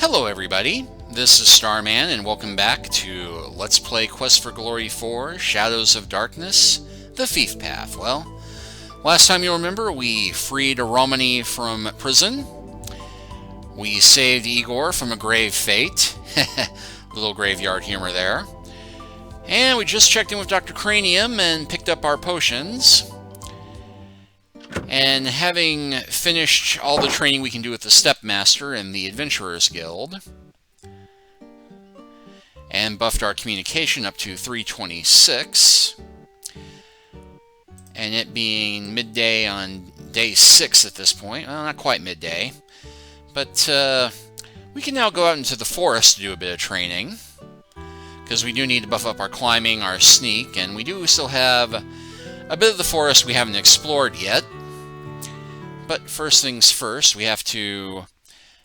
Hello everybody, this is Starman and welcome back to Let's Play Quest for Glory 4, Shadows of Darkness, The Thief Path. Well, last time you'll remember we freed Romany from prison, we saved Igor from a grave fate, little graveyard humor there, and we just checked in with Dr. Cranium and picked up our potions. And having finished all the training we can do with the Stepmaster and the Adventurers Guild, and buffed our communication up to 326, and it being midday on day 6 at this point, well, not quite midday, but we can now go out into the forest to do a bit of training, because we do need to buff up our climbing, our sneak, and we do still have a bit of the forest we haven't explored yet. But first things first, we have to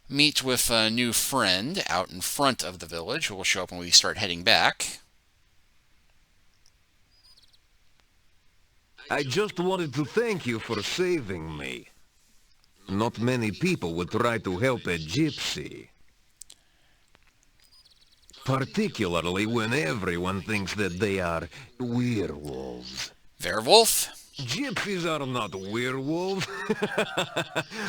meet with a new friend out in front of the village, who will show up when we start heading back. I just wanted to thank you for saving me. Not many people would try to help a gypsy. Particularly when everyone thinks that they are werewolves. Werewolf? Gypsies are not werewolves.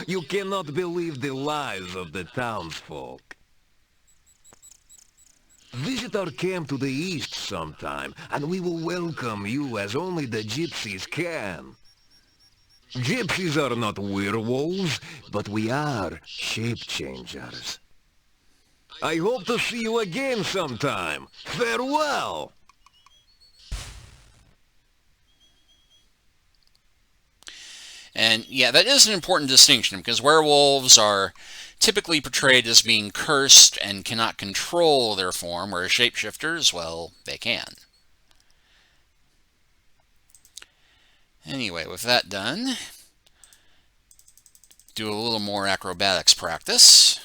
You cannot believe the lies of the townsfolk. Visit our camp to the east sometime, and we will welcome you as only the gypsies can. Gypsies are not werewolves, but we are shape-changers. I hope to see you again sometime. Farewell! And yeah, that is an important distinction, because werewolves are typically portrayed as being cursed and cannot control their form, whereas shapeshifters, well, they can. Anyway, with that done, do a little more acrobatics practice.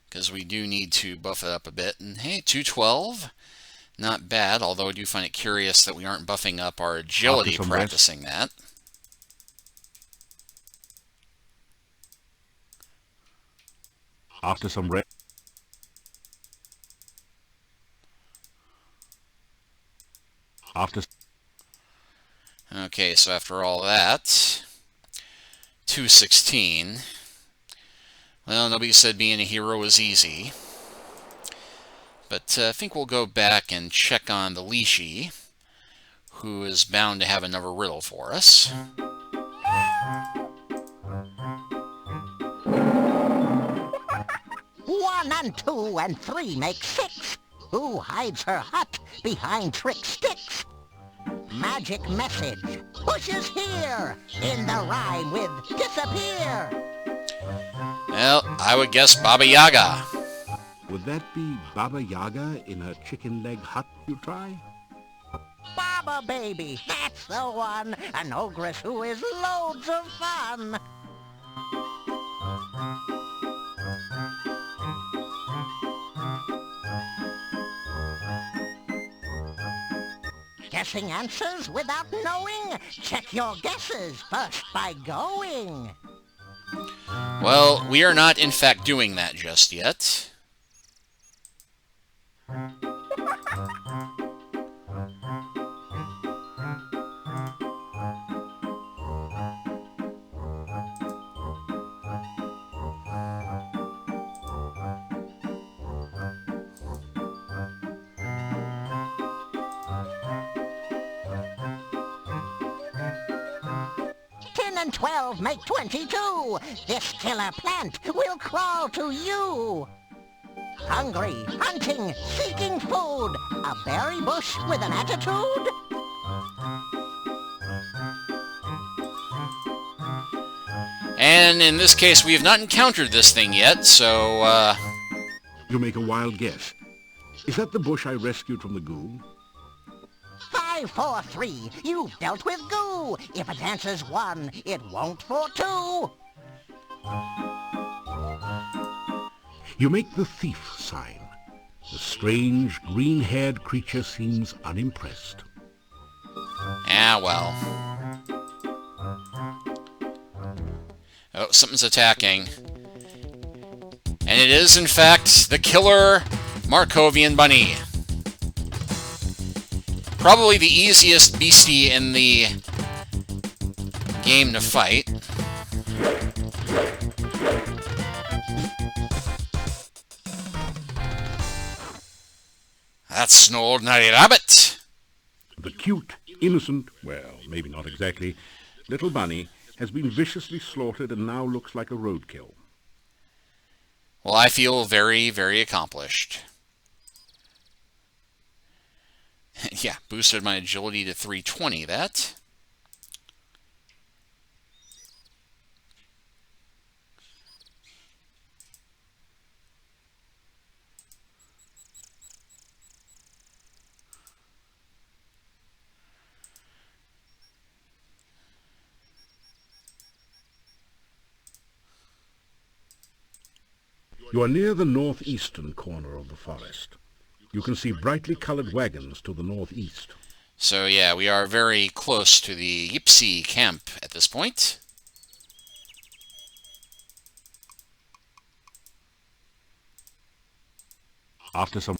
Because we do need to buff it up a bit. And hey, 212, not bad, although I do find it curious that we aren't buffing up our agility practicing that. After some rest. Okay, so after all that, 216. Well, nobody said being a hero was easy. But I think we'll go back and check on the Leshy, who is bound to have another riddle for us. 1 and 2 and 3 make 6. Who hides her hut behind trick sticks? Magic message. Pushes here. In the rhyme with disappear. Well, I would guess Baba Yaga. Would that be Baba Yaga in her chicken leg hut you try? Baba baby, that's the one. An ogress who is loads of fun. Guessing answers without knowing? Check your guesses first by going. Well, we are not in fact doing that just yet. And 12 make 22. This killer plant will crawl to you. Hungry, hunting, seeking food. A berry bush with an attitude? And in this case, we have not encountered this thing yet, so, You make a wild guess. Is that the bush I rescued from the goo? 5, 4, 3. You've dealt with goo. If it answers 1, it won't for 2. You make the thief sign. The strange, green-haired creature seems unimpressed. Ah, well. Oh, something's attacking. And it is, in fact, the killer Mordovian bunny. Probably the easiest beastie in the game to fight. That's an ordinary rabbit. The cute, innocent, well, maybe not exactly, little bunny has been viciously slaughtered and now looks like a roadkill. Well, I feel very, very accomplished. Yeah, boosted my agility to 320, that. You are near the northeastern corner of the forest. You can see brightly colored wagons to the northeast. So yeah, we are very close to the Gypsy camp at this point. After some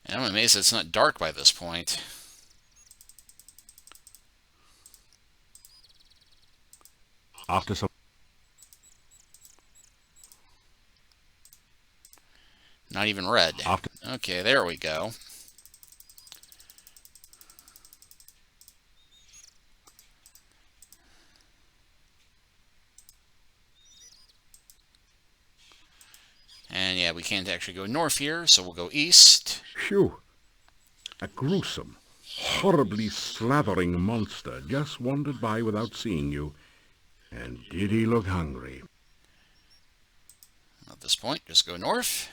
And I'm amazed it's not dark by this point. Not even red. Okay, there we go. And yeah, we can't actually go north here, so we'll go east. Phew! A gruesome, horribly slavering monster just wandered by without seeing you. And did he look hungry? At this point, just go north.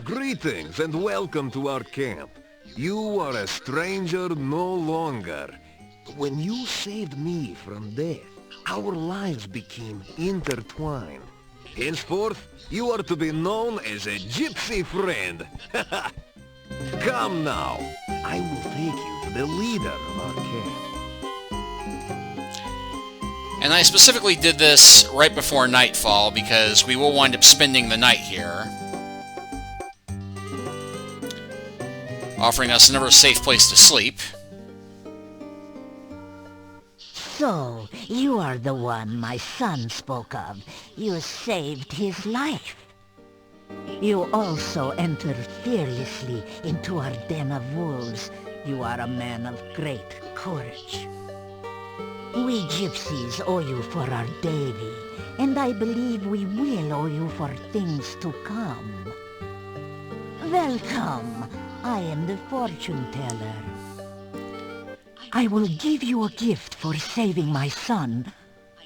Greetings and welcome to our camp. You are a stranger no longer. When you saved me from death, our lives became intertwined. Henceforth, you are to be known as a gypsy friend. Come now. I will take you to the leader of our camp. And I specifically did this right before nightfall because we will wind up spending the night here, offering us another safe place to sleep. So, you are the one my son spoke of. You saved his life. You also entered fearlessly into our den of wolves. You are a man of great courage. We gypsies owe you for our davy, and I believe we will owe you for things to come. Welcome. I am the fortune teller. I will give you a gift for saving my son.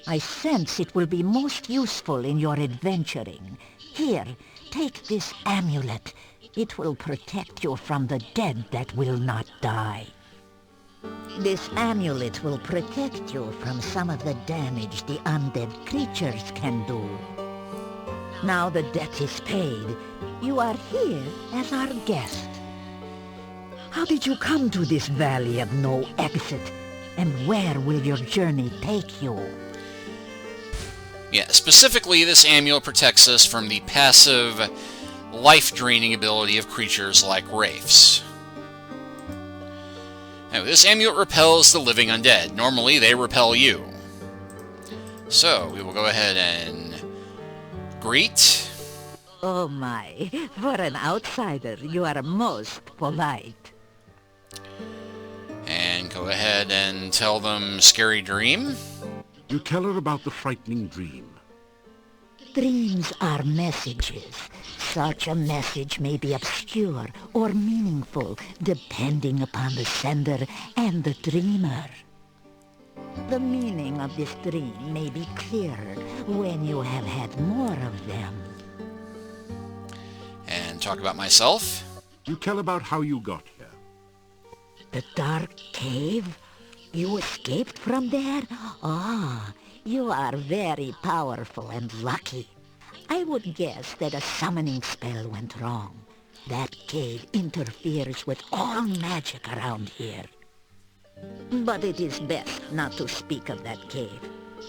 I sense it will be most useful in your adventuring. Here, take this amulet. It will protect you from the dead that will not die. This amulet will protect you from some of the damage the undead creatures can do. Now the debt is paid. You are here as our guest. How did you come to this valley of no exit? And where will your journey take you? Yeah, specifically this amulet protects us from the passive, life-draining ability of creatures like wraiths. Now, this amulet repels the living undead. Normally, they repel you. So, we will go ahead and greet. Oh my, for an outsider, you are most polite. And go ahead and tell them scary dream. You tell her about the frightening dream. Dreams are messages. Such a message may be obscure or meaningful, depending upon the sender and the dreamer. The meaning of this dream may be clearer when you have had more of them. And and talk about myself. You tell about how you got here. The dark cave? You escaped from there? Ah, you are very powerful and lucky. I would guess that a summoning spell went wrong. That cave interferes with all magic around here. But it is best not to speak of that cave.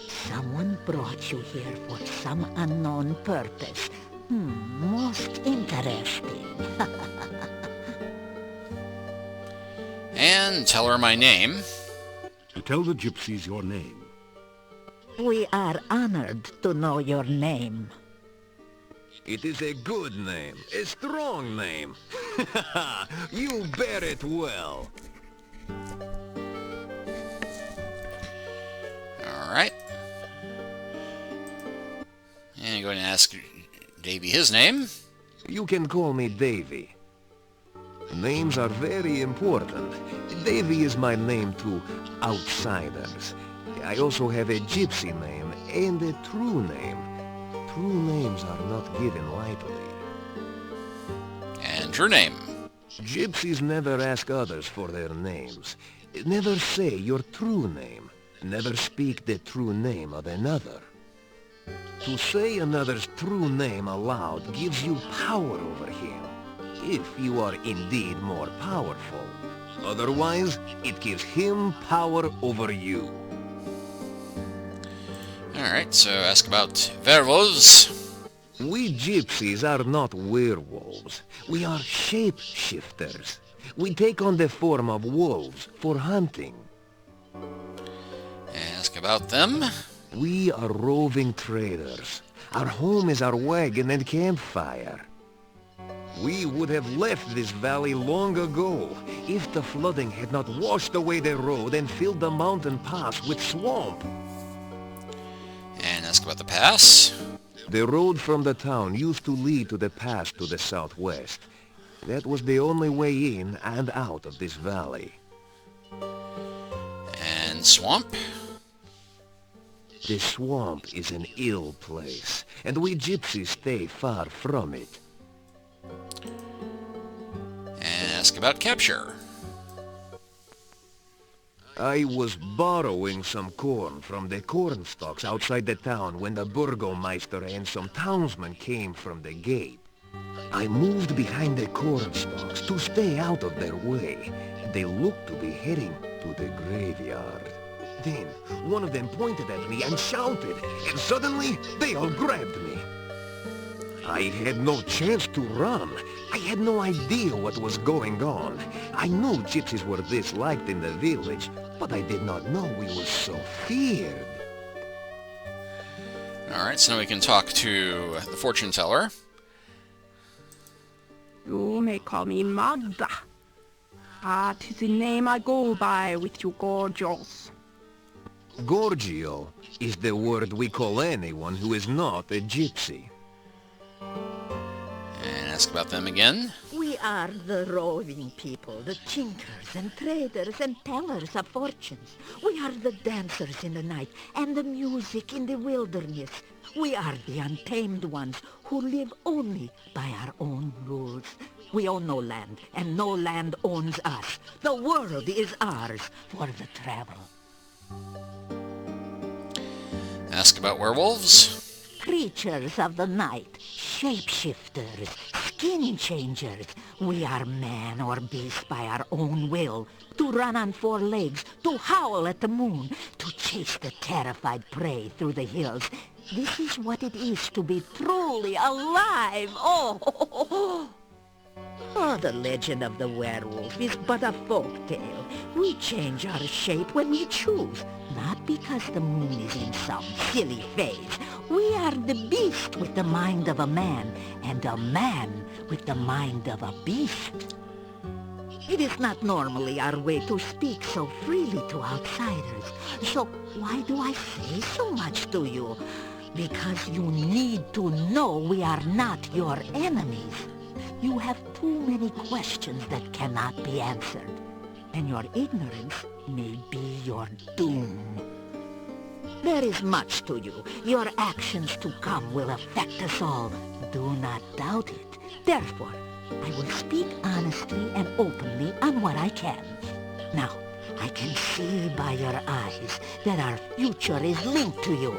Someone brought you here for some unknown purpose. Most interesting. And tell her my name. Tell the gypsies your name. We are honored to know your name. It is a good name, a strong name. You bear it well. Alright. And I'm going to ask Davy his name. You can call me Davy. Names are very important. Davy is my name to outsiders. I also have a gypsy name and a true name. True names are not given lightly. And your name. Gypsies never ask others for their names. Never say your true name. Never speak the true name of another. To say another's true name aloud gives you power over him, if you are indeed more powerful. Otherwise, it gives him power over you. Alright, so ask about werewolves. We gypsies are not werewolves. We are shape-shifters. We take on the form of wolves for hunting. Ask about them. We are roving traders. Our home is our wagon and campfire. We would have left this valley long ago if the flooding had not washed away the road and filled the mountain pass with swamp. And ask about the pass. The road from the town used to lead to the pass to the southwest. That was the only way in and out of this valley. And swamp. The swamp is an ill place, and we gypsies stay far from it. And ask about capture. I was borrowing some corn from the corn stalks outside the town when the burgomeister and some townsmen came from the gate. I moved behind the corn stalks to stay out of their way. They looked to be heading to the graveyard. Then, one of them pointed at me and shouted, and suddenly, they all grabbed me. I had no chance to run. I had no idea what was going on. I knew gypsies were disliked in the village, but I did not know we were so feared. Alright, so now we can talk to the fortune teller. You may call me Magda. 'Tis the name I go by with you gorgeous. Gorgio is the word we call anyone who is not a gypsy. And ask about them again. We are the roving people, the tinkers and traders and tellers of fortunes. We are the dancers in the night and the music in the wilderness. We are the untamed ones who live only by our own rules. We own no land, and no land owns us. The world is ours for the travel. Ask about werewolves. Creatures of the night, shapeshifters, skin changers. We are man or beast by our own will, to run on four legs, to howl at the moon, to chase the terrified prey through the hills. This is what it is to be truly alive. Oh, the legend of the werewolf is but a folk tale. We change our shape when we choose, not because the moon is in some silly phase. We are the beast with the mind of a man, and a man with the mind of a beast. It is not normally our way to speak so freely to outsiders. So why do I say so much to you? Because you need to know we are not your enemies. You have too many questions that cannot be answered, and your ignorance may be your doom. There is much to you. Your actions to come will affect us all. Do not doubt it. Therefore, I will speak honestly and openly on what I can. Now, I can see by your eyes that our future is linked to you,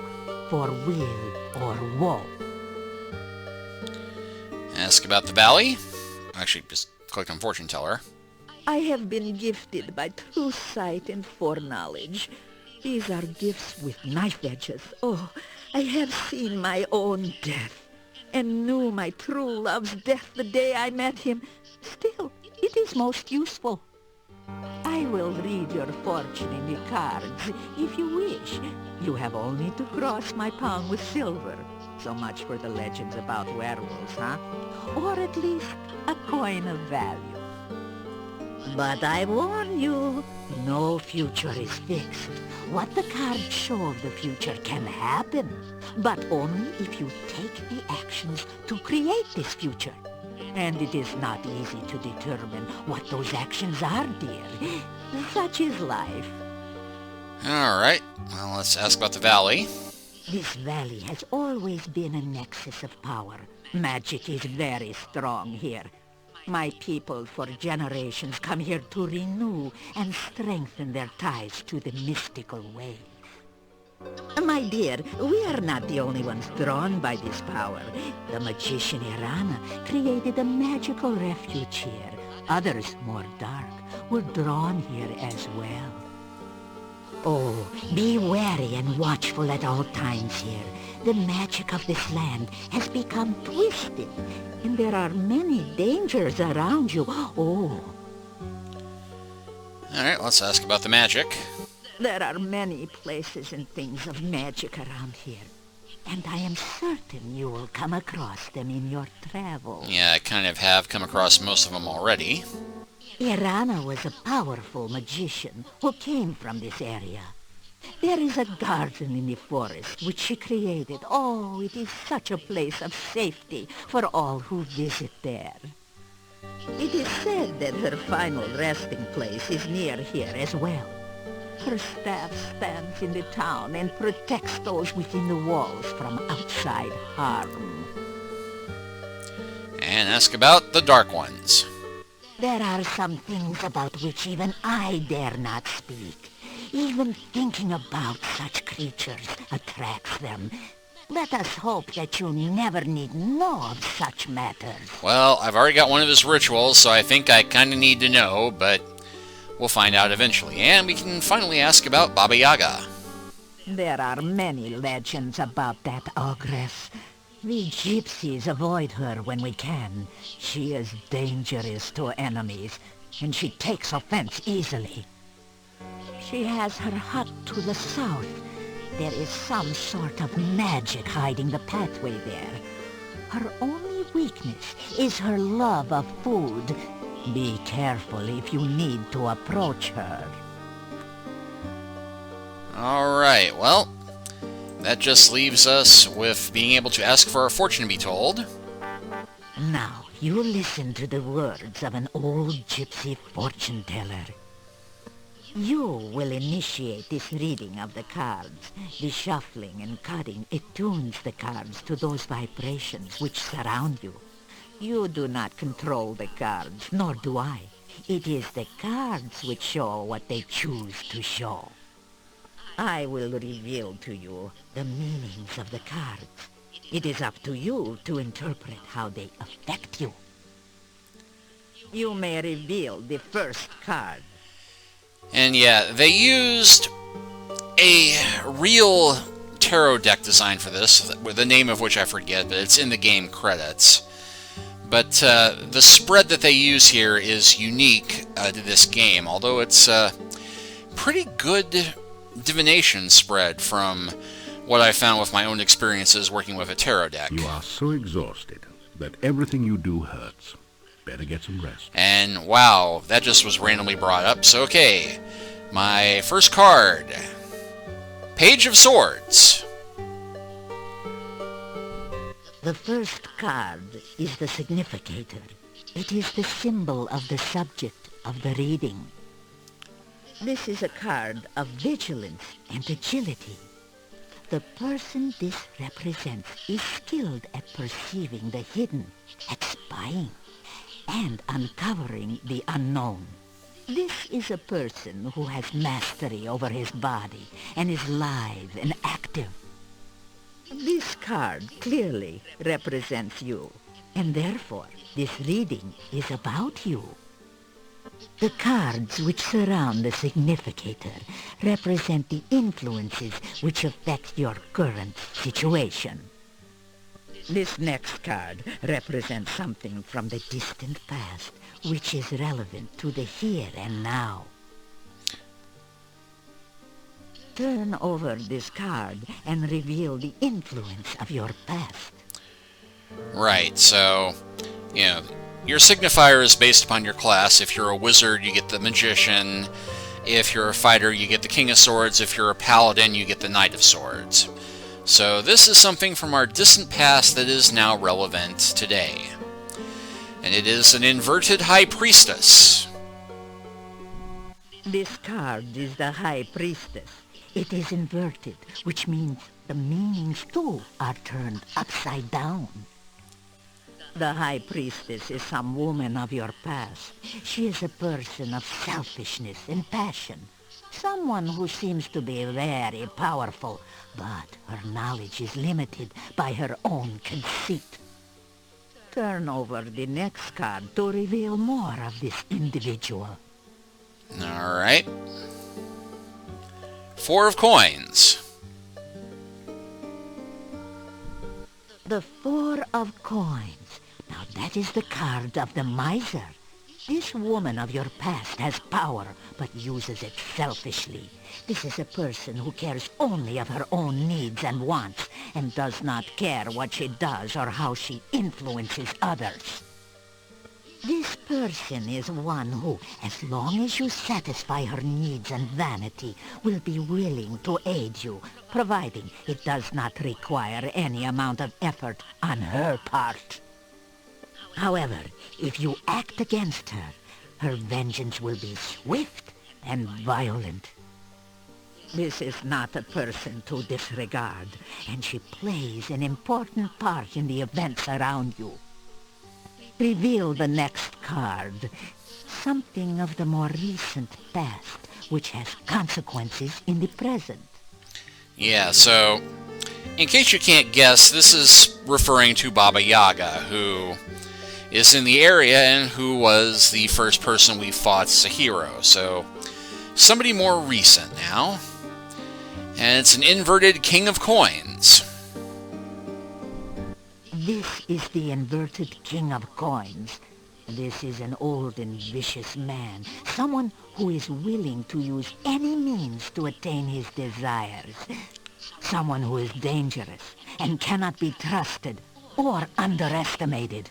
for weal or woe. Ask about the valley. Actually, just click on fortune teller. I have been gifted by true sight and foreknowledge. These are gifts with knife edges. Oh, I have seen my own death, and knew my true love's death the day I met him. Still, it is most useful. I will read your fortune in the cards, if you wish. You have only to cross my palm with silver. So much for the legends about werewolves, huh? Or at least a coin of value. But I warn you, no future is fixed. What the cards show of the future can happen, but only if you take the actions to create this future. And it is not easy to determine what those actions are, dear. Such is life. Alright, well, let's ask about the valley. This valley has always been a nexus of power. Magic is very strong here. My people for generations come here to renew and strengthen their ties to the mystical ways. My dear, we are not the only ones drawn by this power. The magician Irana created a magical refuge here. Others, more dark, were drawn here as well. Oh, be wary and watchful at all times here. The magic of this land has become twisted, and there are many dangers around you. Oh. Alright, let's ask about the magic. There are many places and things of magic around here, and I am certain you will come across them in your travels. Yeah, I kind of have come across most of them already. Irana was a powerful magician who came from this area. There is a garden in the forest which she created. Oh, it is such a place of safety for all who visit there. It is said that her final resting place is near here as well. Her staff stands in the town and protects those within the walls from outside harm. And ask about the Dark Ones. There are some things about which even I dare not speak. Even thinking about such creatures attracts them. Let us hope that you never need know of such matters. Well, I've already got one of his rituals, so I think I kind of need to know, but we'll find out eventually. And we can finally ask about Baba Yaga. There are many legends about that ogress. We gypsies avoid her when we can. She is dangerous to enemies, and she takes offense easily. She has her hut to the south. There is some sort of magic hiding the pathway there. Her only weakness is her love of food. Be careful if you need to approach her. Alright, well, that just leaves us with being able to ask for our fortune to be told. Now, you listen to the words of an old gypsy fortune teller. You will initiate this reading of the cards. The shuffling and cutting attunes the cards to those vibrations which surround you. You do not control the cards, nor do I. It is the cards which show what they choose to show. I will reveal to you the meanings of the cards. It is up to you to interpret how they affect you. You may reveal the first card. And yeah, they used a real tarot deck design for this, with the name of which I forget, but it's in the game credits. But the spread that they use here is unique to this game, although it's a pretty good divination spread from what I found with my own experiences working with a tarot deck. You are so exhausted that everything you do hurts. Better get some rest. And wow, that just was randomly brought up. So okay, my first card, Page of Swords. The first card is the significator. It is the symbol of the subject of the reading. This is a card of vigilance and agility. The person this represents is skilled at perceiving the hidden, at spying, and uncovering the unknown. This is a person who has mastery over his body and is live and active. This card clearly represents you, and therefore this reading is about you. The cards which surround the significator represent the influences which affect your current situation. This next card represents something from the distant past which is relevant to the here and now. Turn over this card and reveal the influence of your past. Right, so, your signifier is based upon your class. If you're a wizard, you get the magician. If you're a fighter, you get the King of Swords. If you're a paladin, you get the Knight of Swords. So this is something from our distant past that is now relevant today. And it is an inverted High Priestess. This card is the High Priestess. It is inverted, which means the meanings too are turned upside down. The High Priestess is some woman of your past. She is a person of selfishness and passion. Someone who seems to be very powerful, but her knowledge is limited by her own conceit. Turn over the next card to reveal more of this individual. Alright. 4 of coins. The 4 of coins. Now that is the card of the miser. This woman of your past has power, but uses it selfishly. This is a person who cares only of her own needs and wants, and does not care what she does or how she influences others. This person is one who, as long as you satisfy her needs and vanity, will be willing to aid you, providing it does not require any amount of effort on her part. However, if you act against her, her vengeance will be swift and violent. This is not a person to disregard, and she plays an important part in the events around you. Reveal the next card, something of the more recent past, which has consequences in the present. Yeah, so, in case you can't guess, this is referring to Baba Yaga, who is in the area and who was the first person we fought as a hero. So, somebody more recent now. And it's an inverted King of Coins. This is the inverted King of Coins. This is an old and vicious man, someone who is willing to use any means to attain his desires. Someone who is dangerous and cannot be trusted or underestimated.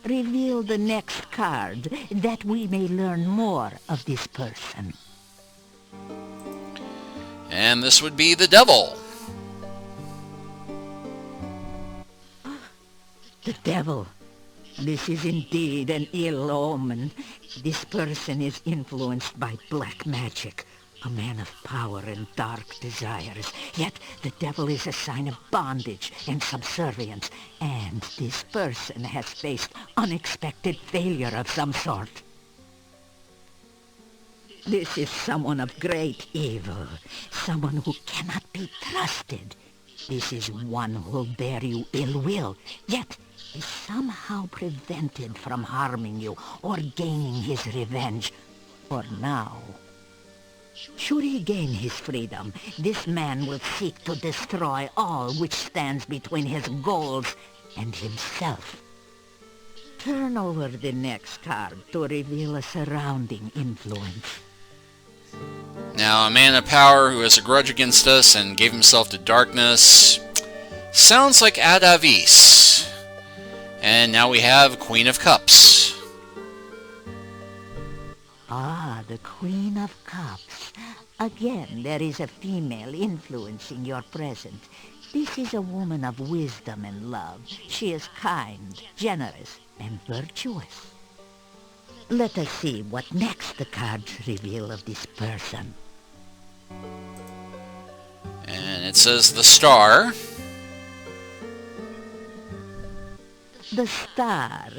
Reveal the next card, that we may learn more of this person. And this would be the Devil. The Devil. This is indeed an ill omen. This person is influenced by black magic, a man of power and dark desires. Yet the devil is a sign of bondage and subservience, and this person has faced unexpected failure of some sort. This is someone of great evil, someone who cannot be trusted. This is one who will bear you ill will, yet is somehow prevented from harming you or gaining his revenge for now. Should he gain his freedom, this man will seek to destroy all which stands between his goals and himself. Turn over the next card to reveal a surrounding influence. Now, a man of power who has a grudge against us and gave himself to darkness. Sounds like Adavis. And now we have Queen of Cups. Ah, the Queen of Cups. Again, there is a female influencing your present. This is a woman of wisdom and love. She is kind, generous, and virtuous. Let us see what next the cards reveal of this person. And says the star. The star.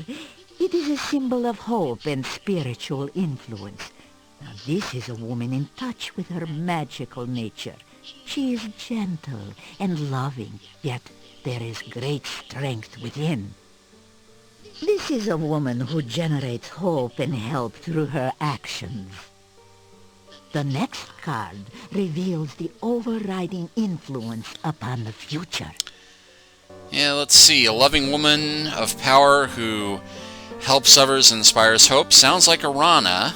It is a symbol of hope and spiritual influence. Now this is a woman in touch with her magical nature. She is gentle and loving, yet there is great strength within. This is a woman who generates hope and help through her actions. The next card reveals the overriding influence upon the future. Yeah, let's see. A loving woman of power who helps others and inspires hope. Sounds like a Rana.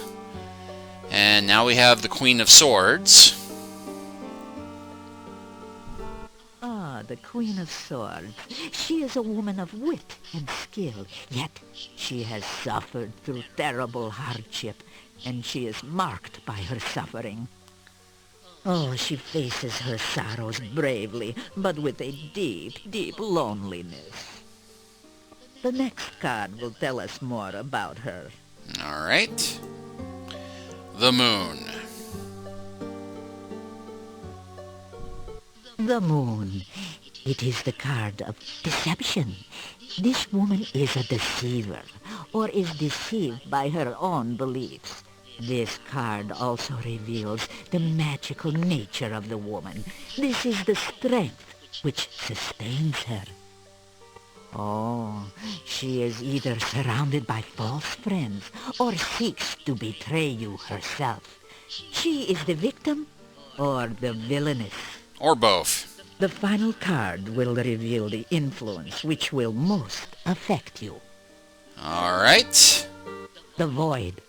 And now we have the Queen of Swords. Ah, the Queen of Swords. She is a woman of wit and skill, yet she has suffered through terrible hardship, and she is marked by her suffering. Oh, she faces her sorrows bravely, but with a deep, deep loneliness. The next card will tell us more about her. Alright. The Moon. The Moon. It is the card of deception. This woman is a deceiver, or is deceived by her own beliefs. This card also reveals the magical nature of the woman. This is the strength which sustains her. Oh, she is either surrounded by false friends or seeks to betray you herself. She is the victim or the villainess. Or both. The final card will reveal the influence which will most affect you. Alright. The Void.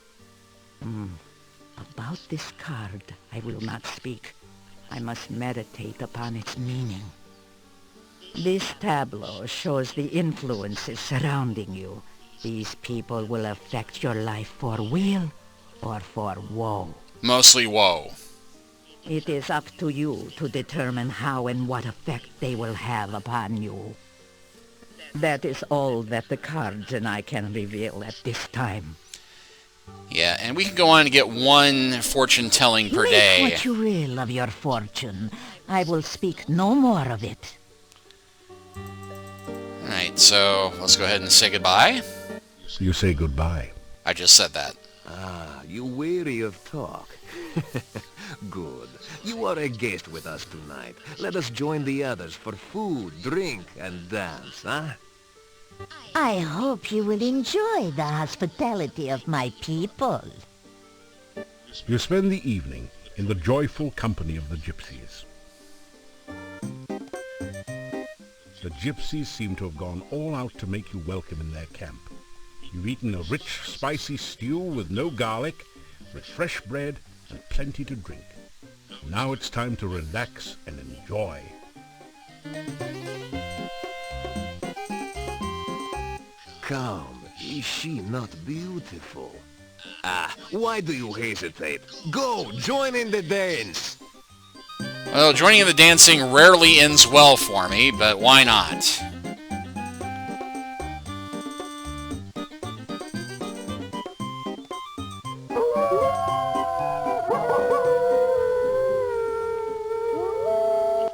About this card, I will not speak. I must meditate upon its meaning. This tableau shows the influences surrounding you. These people will affect your life for weal or for woe. Mostly woe. It is up to you to determine how and what effect they will have upon you. That is all that the cards and I can reveal at this time. Yeah, and we can go on to get one fortune telling per day. Make what you will of your fortune. I will speak no more of it. Alright, so let's go ahead and say goodbye. You say goodbye. I just said that. Ah, you weary of talk. Good. You are a guest with us tonight. Let us join the others for food, drink, and dance, huh? I hope you will enjoy the hospitality of my people. You spend the evening in the joyful company of the gypsies. The gypsies seem to have gone all out to make you welcome in their camp. You've eaten a rich, spicy stew with no garlic, with fresh bread and plenty to drink. Now it's time to relax and enjoy. Come, is she not beautiful? Ah, why do you hesitate? Go, join in the dance! Well, joining in the dancing rarely ends well for me, but why not?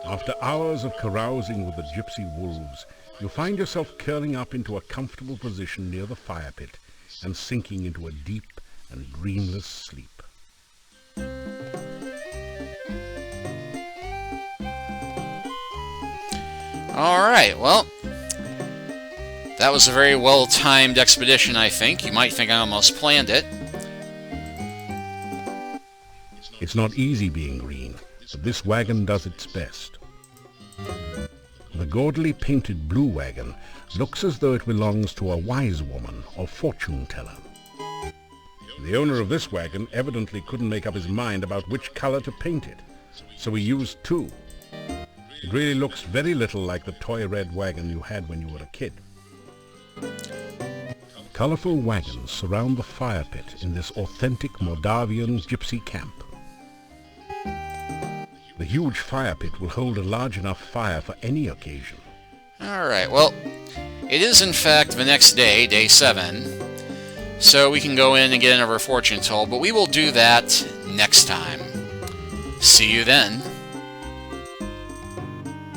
After hours of carousing with the gypsy wolves, you find yourself curling up into a comfortable position near the fire pit and sinking into a deep and dreamless sleep. Alright, well, that was a very well-timed expedition, I think. You might think I almost planned it. It's not easy being green, but this wagon does its best. The gaudily painted blue wagon looks as though it belongs to a wise woman or fortune teller. The owner of this wagon evidently couldn't make up his mind about which color to paint it, so he used two. It really looks very little like the toy red wagon you had when you were a kid. Colorful wagons surround the fire pit in this authentic Mordovian gypsy camp. The huge fire pit will hold a large enough fire for any occasion. Alright, well, it is in fact the next day, day 7, so we can go in and get another fortune told, but we will do that next time. See you then.